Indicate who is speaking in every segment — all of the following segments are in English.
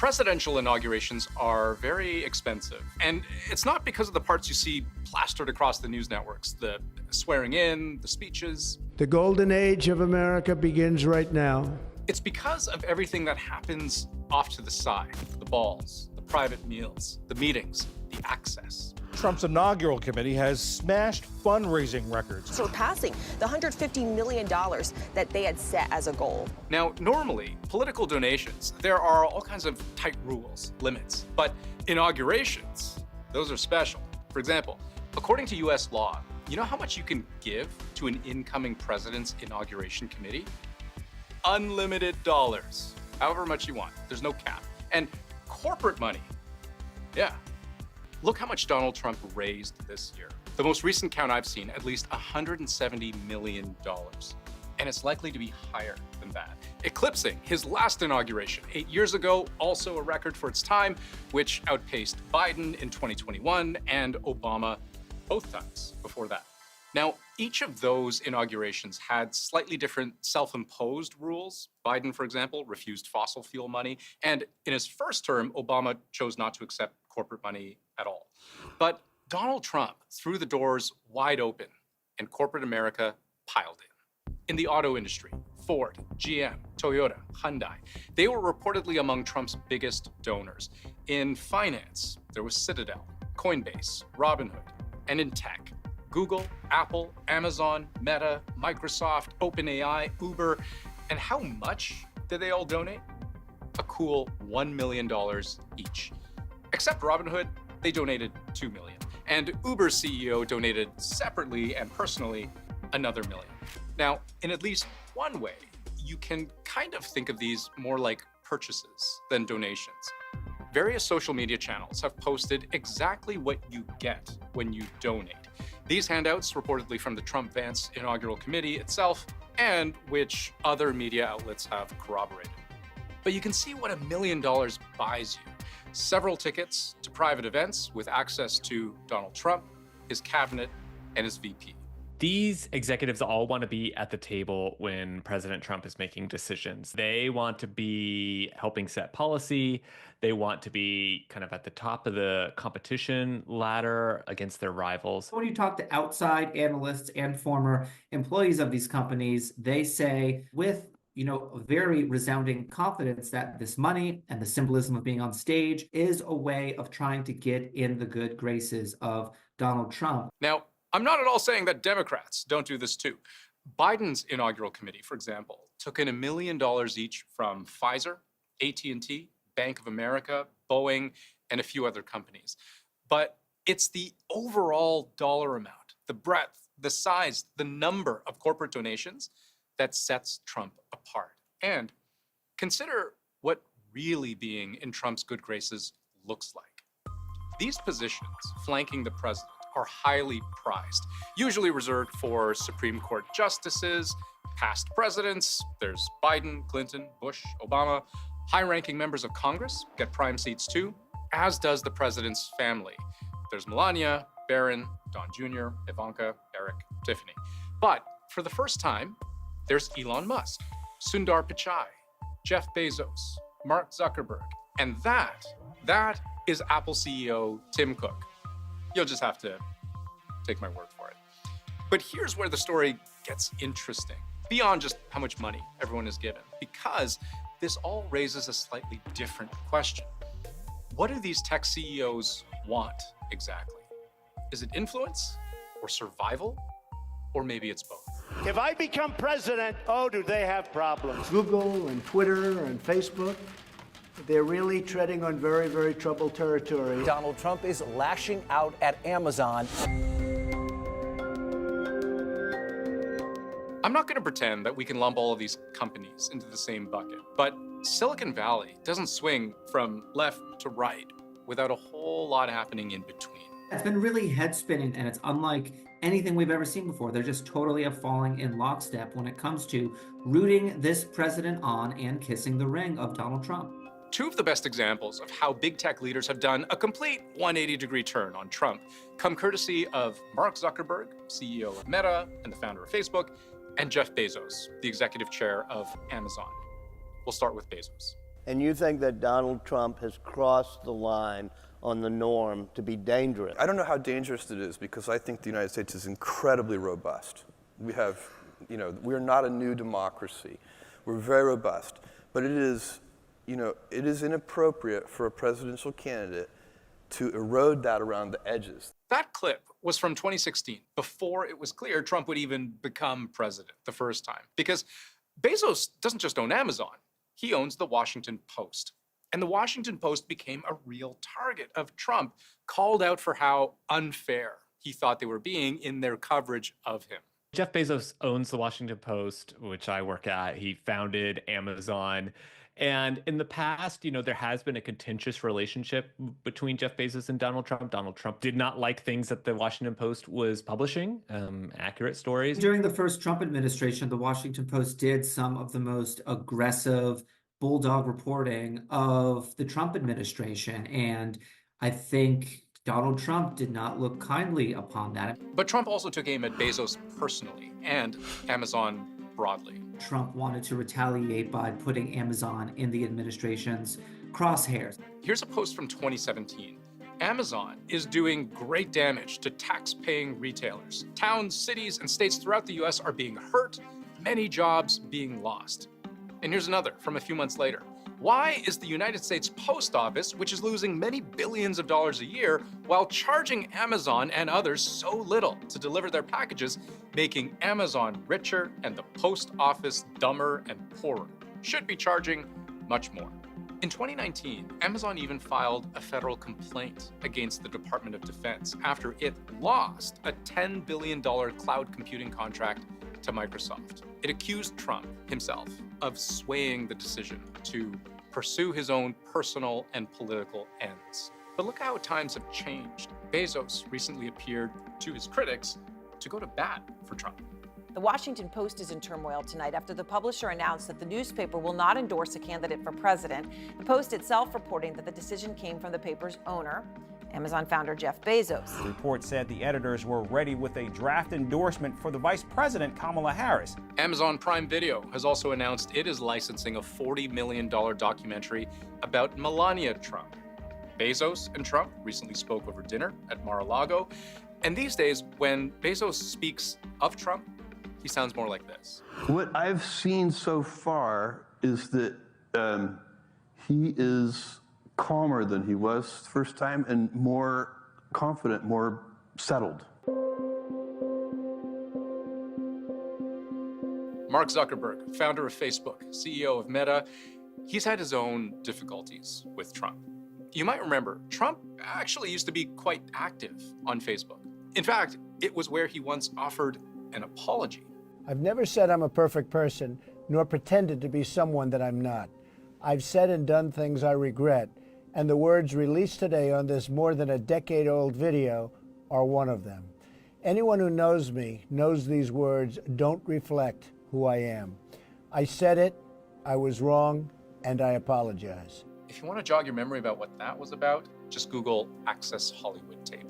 Speaker 1: Presidential inaugurations are very expensive, and it's not because of the parts you see plastered across the news networks, the swearing in, the speeches.
Speaker 2: The golden age of America begins right now.
Speaker 1: It's because of everything that happens off to the side, the balls, the private meals, the meetings, the access.
Speaker 3: Trump's inaugural committee has smashed fundraising records,
Speaker 4: surpassing the $150 million that they had set as a goal.
Speaker 1: Now, normally, political donations, there are all kinds of tight rules, limits, but inaugurations, those are special. For example, according to US law, you know how much you can give to an incoming president's inauguration committee? Unlimited dollars, however much you want. There's no cap. And corporate money, yeah. Look how much Donald Trump raised this year. The most recent count I've seen, at least $170 million. And it's likely to be higher than that, eclipsing his last inauguration 8 years ago, also a record for its time, which outpaced Biden in 2021 and Obama both times before that. Now, each of those inaugurations had slightly different self-imposed rules. Biden, for example, refused fossil fuel money. And in his first term, Obama chose not to accept corporate money at all. But Donald Trump threw the doors wide open, and corporate America piled in. In the auto industry, Ford, GM, Toyota, Hyundai, they were reportedly among Trump's biggest donors. In finance, there was Citadel, Coinbase, Robinhood, and in tech, Google, Apple, Amazon, Meta, Microsoft, OpenAI, Uber. And how much did they all donate? A cool $1 million each. Except Robinhood, they donated $2 million. And Uber's CEO donated separately and personally another $1 million. Now, in at least one way, you can kind of think of these more like purchases than donations. Various social media channels have posted exactly what you get when you donate. These handouts, reportedly from the Trump-Vance inaugural committee itself, and which other media outlets have corroborated. But you can see what $1 million buys you. Several tickets to private events with access to Donald Trump, his cabinet, and his VP.
Speaker 5: These executives all want to be at the table when President Trump is making decisions. They want to be helping set policy. They want to be kind of at the top of the competition ladder against their rivals.
Speaker 6: When you talk to outside analysts and former employees of these companies, they say with very resounding confidence that this money and the symbolism of being on stage is a way of trying to get in the good graces of Donald Trump.
Speaker 1: Now, I'm not at all saying that Democrats don't do this too. Biden's inaugural committee, for example, took in $1 million each from Pfizer, AT&T, Bank of America, Boeing, and a few other companies. But it's the overall dollar amount, the breadth, the size, the number of corporate donations that sets Trump apart. And consider what really being in Trump's good graces looks like. These positions, flanking the president, are highly prized, usually reserved for Supreme Court justices, past presidents. There's Biden, Clinton, Bush, Obama. High-ranking members of Congress get prime seats too, as does the president's family. There's Melania, Barron, Don Jr., Ivanka, Eric, Tiffany. But for the first time, there's Elon Musk, Sundar Pichai, Jeff Bezos, Mark Zuckerberg, and that is Apple CEO Tim Cook. You'll just have to take my word for it. But here's where the story gets interesting, beyond just how much money everyone is given, because this all raises a slightly different question. What do these tech CEOs want exactly? Is it influence or survival? Or maybe it's both.
Speaker 7: If I become president, oh, do they have problems.
Speaker 2: Google and Twitter and Facebook, they're really treading on very, very troubled territory.
Speaker 8: Donald Trump is lashing out at Amazon.
Speaker 1: I'm not going to pretend that we can lump all of these companies into the same bucket, but Silicon Valley doesn't swing from left to right without a whole lot happening in between.
Speaker 6: It's been really head-spinning, and it's unlike anything we've ever seen before. They're just totally falling in lockstep when it comes to rooting this president on and kissing the ring of Donald Trump.
Speaker 1: Two of the best examples of how big tech leaders have done a complete 180-degree turn on Trump come courtesy of Mark Zuckerberg, CEO of Meta and the founder of Facebook, and Jeff Bezos, the executive chair of Amazon. We'll start with Bezos.
Speaker 7: and you think that Donald Trump has crossed the line on the norm to be dangerous.
Speaker 9: I don't know how dangerous it is because I think the United States is incredibly robust. We have, we're not a new democracy. We're very robust. But it is inappropriate for a presidential candidate to erode that around the edges.
Speaker 1: That clip was from 2016, before it was clear Trump would even become president the first time. Because Bezos doesn't just own Amazon, he owns the Washington Post. And the Washington Post became a real target of Trump, called out for how unfair he thought they were being in their coverage of him.
Speaker 5: Jeff Bezos owns the Washington Post, which I work at. He founded Amazon. And in the past, there has been a contentious relationship between Jeff Bezos and Donald Trump. Donald Trump did not like things that the Washington Post was publishing, accurate stories.
Speaker 6: During the first Trump administration, the Washington Post did some of the most aggressive bulldog reporting of the Trump administration. And I think Donald Trump did not look kindly upon that.
Speaker 1: But Trump also took aim at Bezos personally and Amazon broadly.
Speaker 6: Trump wanted to retaliate by putting Amazon in the administration's crosshairs.
Speaker 1: Here's a post from 2017. Amazon is doing great damage to tax-paying retailers. Towns, cities, and states throughout the US are being hurt, many jobs being lost. And here's another from a few months later. Why is the United States Post Office, which is losing many billions of dollars a year, while charging Amazon and others so little to deliver their packages, making Amazon richer and the post office dumber and poorer? Should be charging much more. In 2019, Amazon even filed a federal complaint against the Department of Defense after it lost a $10 billion cloud computing contract to Microsoft. It accused Trump himself of swaying the decision to pursue his own personal and political ends. But look how times have changed. Bezos recently appeared to his critics to go to bat for Trump.
Speaker 10: The Washington Post is in turmoil tonight after the publisher announced that the newspaper will not endorse a candidate for president. The Post itself reporting that the decision came from the paper's owner, Amazon founder Jeff Bezos.
Speaker 3: The report said the editors were ready with a draft endorsement for the vice president, Kamala Harris.
Speaker 1: Amazon Prime Video has also announced it is licensing a $40 million documentary about Melania Trump. Bezos and Trump recently spoke over dinner at Mar-a-Lago. And these days, when Bezos speaks of Trump, he sounds more like this.
Speaker 11: What I've seen so far is that he is calmer than he was the first time and more confident, more settled.
Speaker 1: Mark Zuckerberg, founder of Facebook, CEO of Meta, he's had his own difficulties with Trump. You might remember, Trump actually used to be quite active on Facebook. In fact, it was where he once offered an apology.
Speaker 2: I've never said I'm a perfect person, nor pretended to be someone that I'm not. I've said and done things I regret, and the words released today on this more than a decade-old video are one of them. Anyone who knows me knows these words don't reflect who I am. I said it, I was wrong, and I apologize.
Speaker 1: If you want to jog your memory about what that was about, just Google Access Hollywood tape.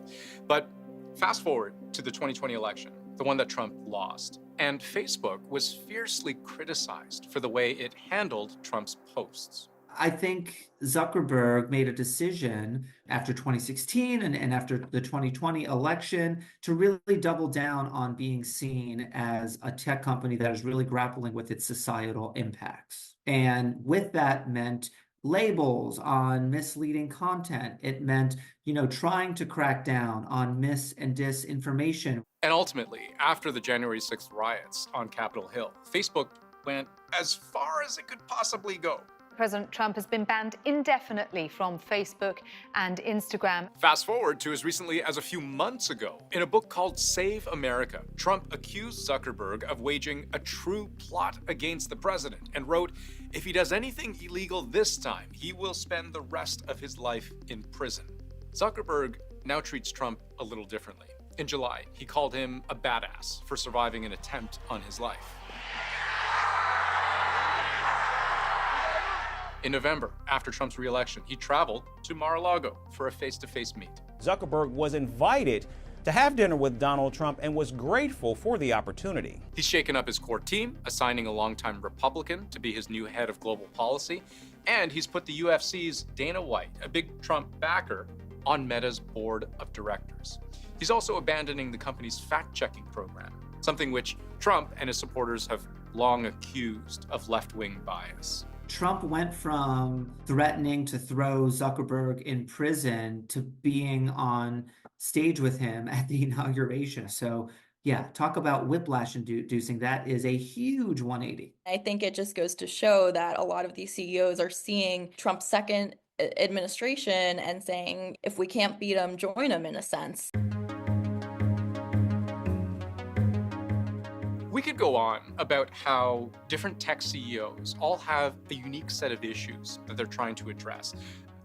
Speaker 1: But fast forward to the 2020 election, the one that Trump lost. And Facebook was fiercely criticized for the way it handled Trump's posts.
Speaker 6: I think Zuckerberg made a decision after 2016 and after the 2020 election to really double down on being seen as a tech company that is really grappling with its societal impacts. And with that meant labels on misleading content. It meant, trying to crack down on mis and disinformation.
Speaker 1: And ultimately, after the January 6th riots on Capitol Hill, Facebook went as far as it could possibly go.
Speaker 12: President Trump has been banned indefinitely from Facebook and Instagram.
Speaker 1: Fast forward to as recently as a few months ago. In a book called Save America, Trump accused Zuckerberg of waging a true plot against the president and wrote, if he does anything illegal this time, he will spend the rest of his life in prison. Zuckerberg now treats Trump a little differently. In July, he called him a badass for surviving an attempt on his life. In November, after Trump's re-election, he traveled to Mar-a-Lago for a face-to-face meet.
Speaker 3: Zuckerberg was invited to have dinner with Donald Trump and was grateful for the opportunity.
Speaker 1: He's shaken up his core team, assigning a longtime Republican to be his new head of global policy. And he's put the UFC's Dana White, a big Trump backer, on Meta's board of directors. He's also abandoning the company's fact-checking program, something which Trump and his supporters have long accused of left-wing bias.
Speaker 6: Trump went from threatening to throw Zuckerberg in prison to being on stage with him at the inauguration. So yeah, talk about whiplash inducing. That is a huge 180.
Speaker 13: I think it just goes to show that a lot of these CEOs are seeing Trump's second administration and saying, if we can't beat him, join him in a sense.
Speaker 1: We could go on about how different tech CEOs all have a unique set of issues that they're trying to address.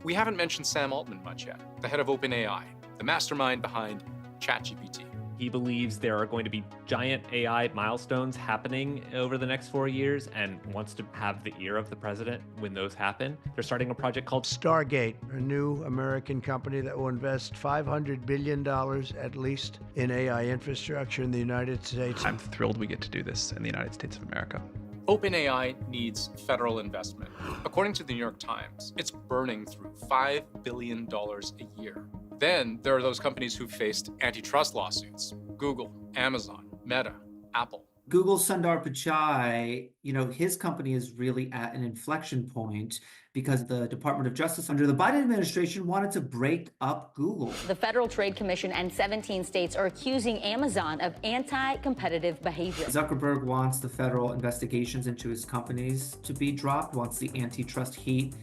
Speaker 1: We haven't mentioned Sam Altman much yet, the head of OpenAI, the mastermind behind ChatGPT.
Speaker 5: He believes there are going to be giant AI milestones happening over the next 4 years and wants to have the ear of the president when those happen. They're starting a project called
Speaker 2: Stargate, a new American company that will invest $500 billion at least in AI infrastructure in the United States.
Speaker 14: I'm thrilled we get to do this in the United States of America.
Speaker 1: OpenAI needs federal investment. According to the New York Times, it's burning through $5 billion a year. Then there are those companies who faced antitrust lawsuits: Google, Amazon, Meta, Apple.
Speaker 6: Google's Sundar Pichai, his company is really at an inflection point because the Department of Justice under the Biden administration wanted to break up Google.
Speaker 15: The Federal Trade Commission and 17 states are accusing Amazon of anti-competitive behavior.
Speaker 6: Zuckerberg wants the federal investigations into his companies to be dropped, wants the antitrust heat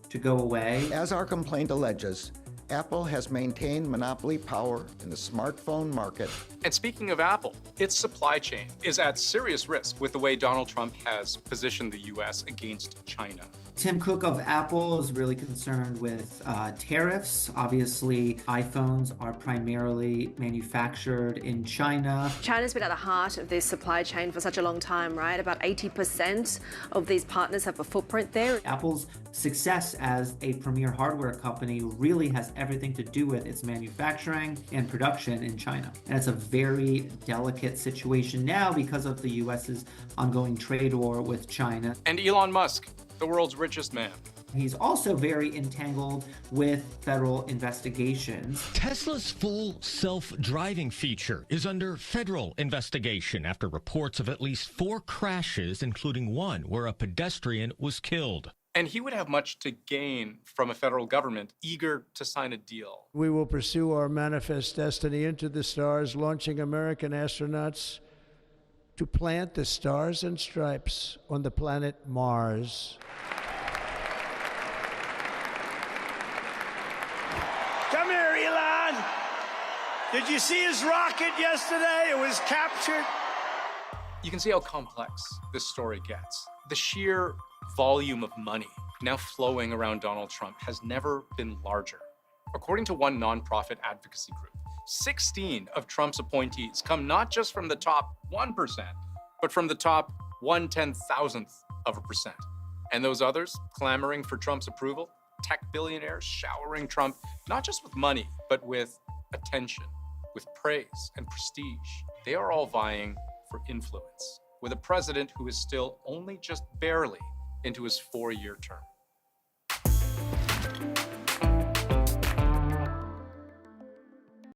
Speaker 6: to go away.
Speaker 16: As our complaint alleges, Apple has maintained monopoly power in the smartphone market.
Speaker 1: And speaking of Apple, its supply chain is at serious risk with the way Donald Trump has positioned the U.S. against China.
Speaker 6: Tim Cook of Apple is really concerned with tariffs. Obviously, iPhones are primarily manufactured in China.
Speaker 17: China's been at the heart of this supply chain for such a long time, right? About 80% of these partners have a footprint there.
Speaker 6: Apple's success as a premier hardware company really has everything to do with its manufacturing and production in China. And it's a very delicate situation now because of the U.S.'s ongoing trade war with China.
Speaker 1: And Elon Musk, the world's richest man.
Speaker 6: He's also very entangled with federal investigations.
Speaker 18: Tesla's full self-driving feature is under federal investigation after reports of at least 4 crashes, including one where a pedestrian was killed.
Speaker 1: And he would have much to gain from a federal government eager to sign a deal.
Speaker 2: We will pursue our manifest destiny into the stars, launching American astronauts to plant the stars and stripes on the planet Mars.
Speaker 19: Come here, Elon. Did you see his rocket yesterday? It was captured.
Speaker 1: You can see how complex this story gets. The sheer volume of money now flowing around Donald Trump has never been larger. According to one nonprofit advocacy group, 16 of Trump's appointees come not just from the top 1%, but from the top 1/10,000th of a percent. And those others clamoring for Trump's approval, tech billionaires showering Trump not just with money, but with attention, with praise and prestige. They are all vying for influence with a president who is still only just barely into his 4-year term.